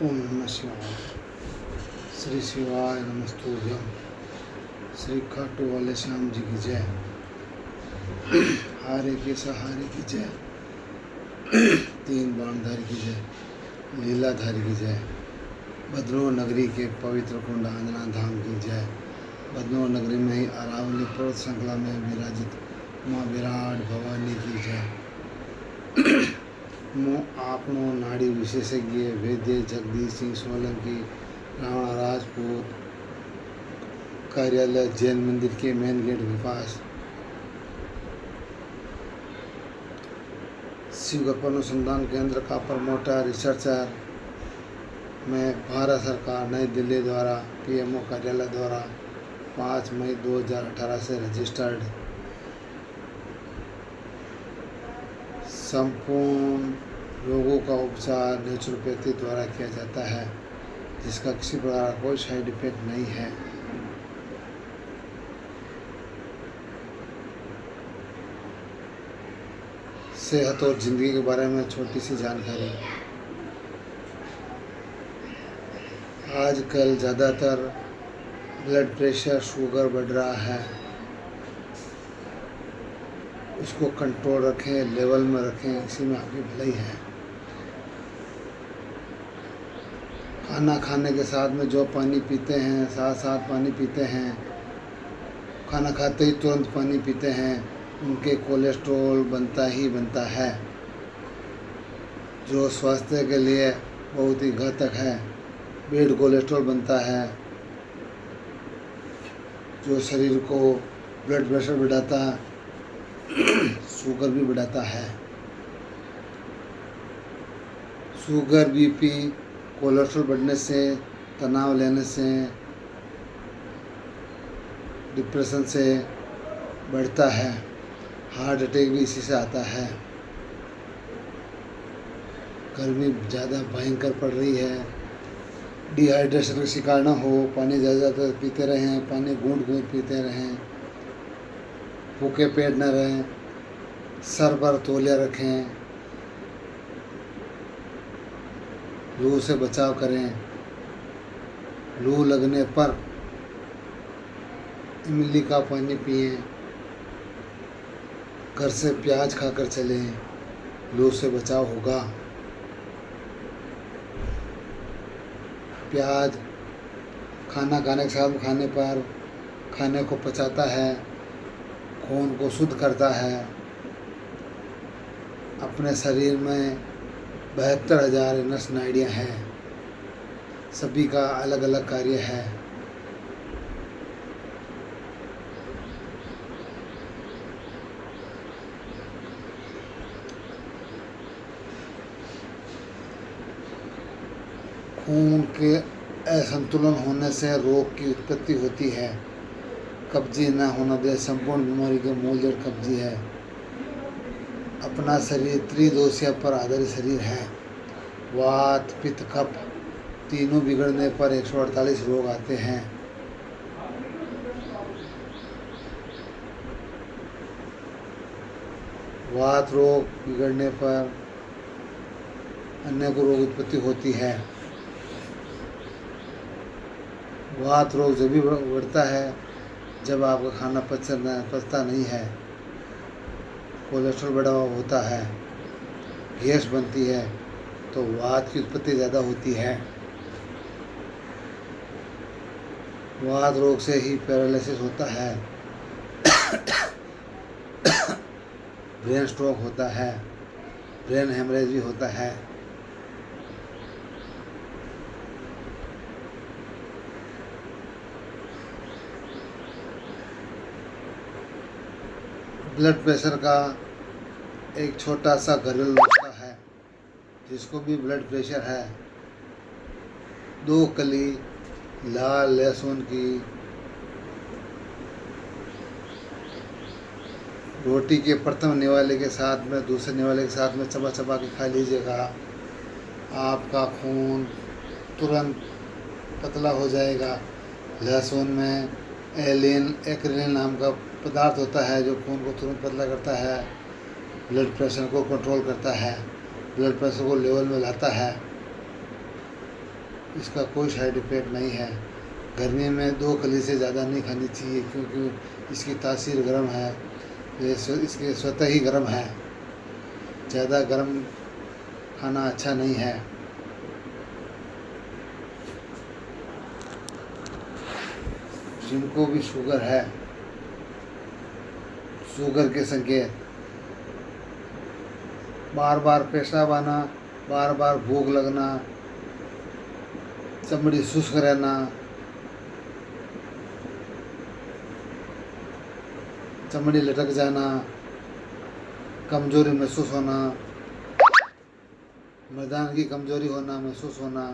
ओम नमः शिवाय। श्री शिवाय नमस्तुभ्यम। श्री खाटू वाले श्याम जी की जय। हारे के सहारे की जय। तीन बाणधारी की जय। लीलाधारी की जय। बदनों नगरी के पवित्र कुंड आंजना धाम की जय। बदनों नगरी में ही अरावली पर्वत श्रृंखला में विराजित माँ विराट भवानी की जय। आपनो नाड़ी विशेषज्ञ वैद्य जगदीश सिंह सोलंकी राणा राजपूत कार्यालय जैन मंदिर के मेन गेट के पास शिवगप अनुसंधान केंद्र का प्रमोटर रिसर्चर में भारत सरकार नई दिल्ली द्वारा पीएमओ कार्यालय द्वारा 5 मई 2018 से रजिस्टर्ड संपूर्ण रोगों का उपचार नेचुरोपैथी द्वारा किया जाता है, जिसका किसी प्रकार का कोई साइड इफेक्ट नहीं है। सेहत और ज़िंदगी के बारे में छोटी सी जानकारी। आजकल ज़्यादातर ब्लड प्रेशर शुगर बढ़ रहा है, इसको कंट्रोल रखें, लेवल में रखें, इसी में आपकी भलाई है। खाना खाने के साथ में जो पानी पीते हैं, साथ साथ पानी पीते हैं, खाना खाते ही तुरंत पानी पीते हैं, उनके कोलेस्ट्रॉल बनता ही बनता है, जो स्वास्थ्य के लिए बहुत ही घातक है। बैड कोलेस्ट्रॉल बनता है, जो शरीर को ब्लड प्रेशर बढ़ाता, शुगर भी बढ़ाता है। शुगर, बीपी, कोलेस्ट्रॉल बढ़ने से, तनाव लेने से, डिप्रेशन से बढ़ता है। हार्ट अटैक भी इसी से आता है। गर्मी ज़्यादा भयंकर पड़ रही है, डिहाइड्रेशन का शिकार ना हो, पानी ज़्यादा पीते रहें, पानी घूंट घूंट पीते रहें, भूखे पेट न रहें, सर पर तौलिया रखें, लू से बचाव करें। लू लगने पर इमली का पानी पिएं, घर से प्याज खाकर चलें, लू से बचाव होगा। प्याज खाना खाने के साथ खाने पर खाने को पचाता है, खून को शुद्ध करता है। अपने शरीर में 72,000 नस नाड़ियाँ हैं, सभी का अलग अलग कार्य है। खून के असंतुलन होने से रोग की उत्पत्ति होती है। कब्जी न होना दे, संपूर्ण बीमारी के मूल जड़ कब्जी है। अपना शरीर त्रिदोषीय पर आधारित शरीर है। वात, पित्त, कफ तीनों बिगड़ने पर 148 रोग आते हैं। वात रोग बिगड़ने पर अनेक रोग उत्पत्ति होती है। वात रोग जब भी बढ़ता है जब आपका खाना पचता नहीं है, कोलेस्ट्रॉल बढ़ा हुआ होता है, गैस बनती है, तो वात की उत्पत्ति ज़्यादा होती है। वात रोग से ही पैरालिसिस होता है, ब्रेन स्ट्रोक होता है, ब्रेन हेमरेज भी होता है। ब्लड प्रेशर का एक छोटा सा घरेलू नुस्खा है, जिसको भी ब्लड प्रेशर है। 2 कली लाल लहसुन की रोटी के प्रथम निवाले के साथ में, दूसरे निवाले के साथ में चबा चबा के खा लीजिएगा। आपका खून तुरंत पतला हो जाएगा। लहसुन में एक्रिलिन नाम का पदार्थ होता है, जो खून को तुरंत पतला करता है, ब्लड प्रेशर को कंट्रोल करता है, ब्लड प्रेशर को लेवल में लाता है। इसका कोई साइड इफ़ेक्ट नहीं है। गर्मी में 2 कली से ज़्यादा नहीं खानी चाहिए, क्योंकि इसकी तासीर गर्म है, ये इसके स्वतः ही गर्म है। ज़्यादा गर्म खाना अच्छा नहीं है। जिनको भी शुगर है, शुगर के संकेत बार बार पेशाब आना, बार बार भूख लगना, चमड़ी शुष्क रहना, चमड़ी लटक जाना, कमजोरी महसूस होना, मैदान की कमजोरी होना महसूस होना,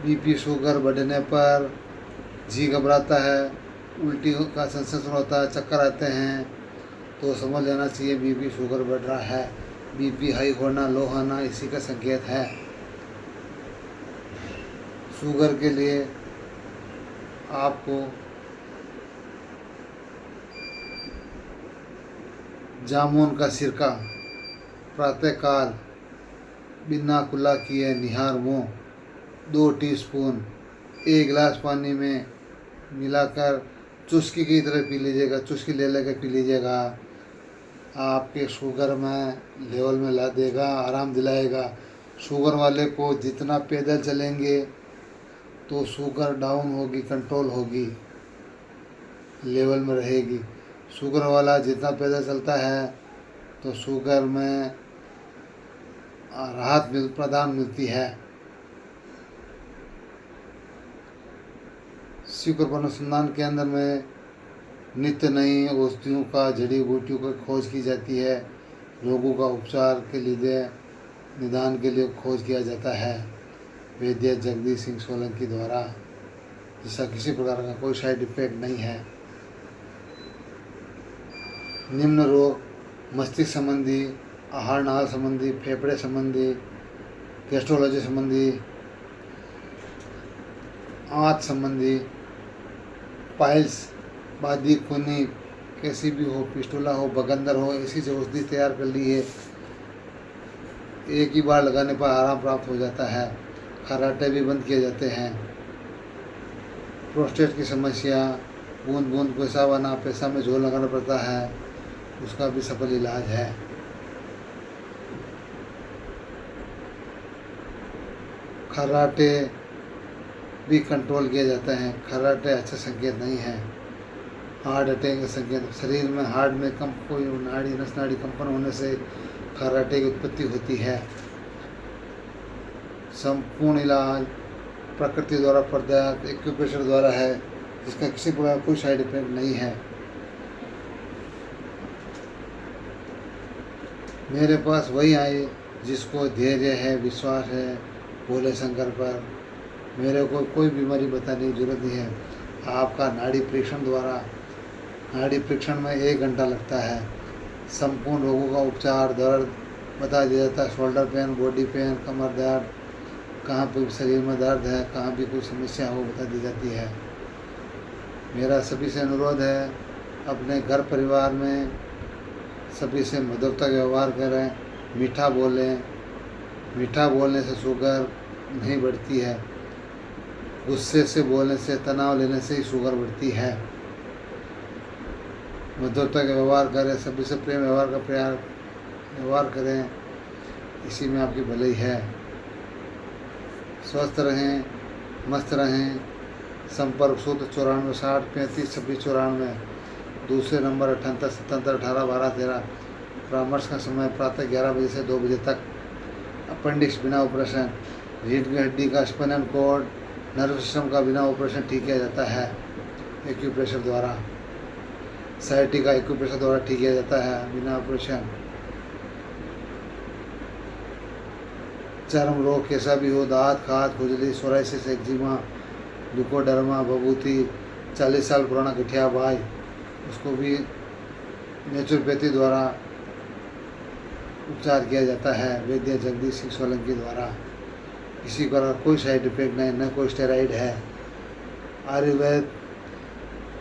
बीपी शुगर बढ़ने पर जी घबराता है, उल्टी का सेंसेशन होता है, चक्कर आते हैं, तो समझ लेना चाहिए बीपी शुगर बढ़ रहा है। बीपी हाई होना, लो होना इसी का संकेत है। शुगर के लिए आपको जामुन का सिरका प्रातःकाल बिना कुल्ला किए निहार मुँह 2 टीस्पून 1 गिलास पानी में मिलाकर चुस्की की तरह पी लीजिएगा। चुस्की ले लेकर पी लीजिएगा। आपके शुगर में लेवल में ला देगा, आराम दिलाएगा। शुगर वाले को जितना पैदल चलेंगे तो शुगर डाउन होगी, कंट्रोल होगी, लेवल में रहेगी। शुगर वाला जितना पैदल चलता है तो शुगर में राहत प्रदान मिलती है। शिव कृपा अनुसंधान केंद्र में नित्य नई औषधियों का, जड़ी बूटियों का खोज की जाती है। रोगों का उपचार के लिए, निदान के लिए खोज किया जाता है वैद्य जगदीश सिंह सोलंकी द्वारा, जिसका किसी प्रकार का कोई साइड इफेक्ट नहीं है। निम्न रोग मस्तिष्क संबंधी, आहार नाल संबंधी, फेफड़े संबंधी, गैस्ट्रोलॉजी संबंधी, आंत संबंधी, पाइल्स, बादी खूनी कैसी भी हो, पिस्टुला हो, बगंदर हो, ऐसी जो औषधि तैयार कर ली है, एक ही बार लगाने पर आराम प्राप्त हो जाता है। खर्राटे भी बंद किए जाते हैं। प्रोस्टेट की समस्या, बूंद बूंद पेशाब आना, पेशाब में झोल लगाना पड़ता है, उसका भी सफल इलाज है। खर्राटे भी कंट्रोल किए जाते हैं। खर्राटे अच्छे संकेत नहीं है, हार्ट अटैक के संकेत। शरीर में हार्ट में कोई नस नाड़ी कंपन होने से खर्राटे की उत्पत्ति होती है। संपूर्ण इलाज प्रकृति द्वारा प्रदत्त एक्यूप्रेशर द्वारा है, जिसका किसी प्रकार कोई साइड इफेक्ट नहीं है। मेरे पास वही आए जिसको धैर्य है, विश्वास है भोले शंकर पर। मेरे को कोई बीमारी बताने की जरूरत नहीं है। आपका नाड़ी परीक्षण द्वारा, नाड़ी परीक्षण में 1 घंटा लगता है। संपूर्ण रोगों का उपचार, दर्द बता दिया जाता है। शोल्डर पेन, बॉडी पेन, कमर दर्द, कहाँ पर शरीर में दर्द है, कहाँ भी कोई समस्या हो बता दी जाती है। मेरा सभी से अनुरोध है, अपने घर परिवार में सभी से मधुरता व्यवहार करें, मीठा बोलें। मीठा बोलने से शुगर नहीं बढ़ती है। गुस्से से बोलने से, तनाव लेने से ही शुगर बढ़ती है। मधुरता का व्यवहार करें, सभी से प्रेम व्यवहार करें, इसी में आपकी भलाई है। स्वस्थ रहें, मस्त रहें। संपर्क सूत्र 94 60 35 26 94। दूसरे नंबर 78 77 18 12 13। परामर्श का समय प्रातः 11 बजे से 2 बजे तक। अपेंडिक्स बिना ऑपरेशन, रीढ़ की हड्डी का स्पाइनल कॉर्ड, नर्व सिस्टम का बिना ऑपरेशन ठीक किया जाता है एक्यूप्रेशर द्वारा। साइटिका एक्यूप्रेशर द्वारा ठीक किया जाता है बिना ऑपरेशन। चर्म रोग कैसा भी हो, दांत, खाद, खुजली, सोराइसिस, एक्जिमा, लुकोडर्मा, बबूती, 40 साल पुराना गठिया भाई, उसको भी नेचुरोपैथी द्वारा उपचार किया जाता है वैद्य जगदीश सिंह सोलंकी द्वारा। किसी का कोई साइड इफेक्ट नहीं, न कोई स्टेरॉइड है। आयुर्वेद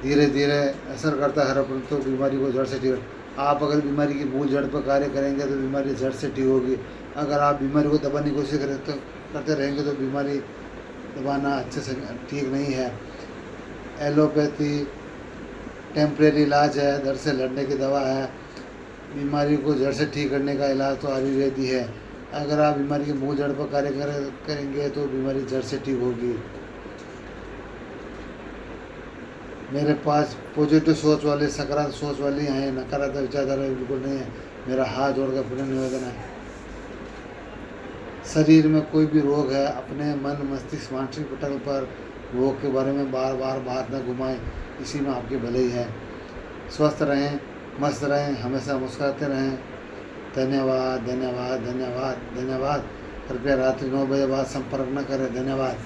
धीरे धीरे असर करता है, परंतु बीमारी को जड़ से ठीक आप अगर बीमारी की मूल जड़ पर कार्य करेंगे तो बीमारी जड़ से ठीक होगी। अगर आप बीमारी को दबाने की कोशिश करें तो करते रहेंगे तो बीमारी दबाना अच्छे से ठीक नहीं है। एलोपैथी टेम्परेरी इलाज है, दर्द से लड़ने की दवा है। बीमारी को जड़ से ठीक करने का इलाज तो आयुर्वेद ही है। अगर आप बीमारी की मूल जड़ पर कार्य करेंगे तो बीमारी जड़ से ठीक होगी। मेरे पास पॉजिटिव सोच वाले, सकारात्मक सोच वाले हैं, नकारात्मक विचारधारा बिल्कुल नहीं है। मेरा हाथ जोड़कर पूरा निवेदन है, शरीर में कोई भी रोग है अपने मन मस्तिष्क मानसिक पटल पर रोग के बारे में बार बार बात न घुमाएं, इसी में आपकी भलाई है। स्वस्थ रहें, मस्त रहें, हमेशा मुस्कुराते रहें। धन्यवाद धन्यवाद धन्यवाद धन्यवाद। कृपया रात्रि 9 बजे बाद संपर्क न करें। धन्यवाद।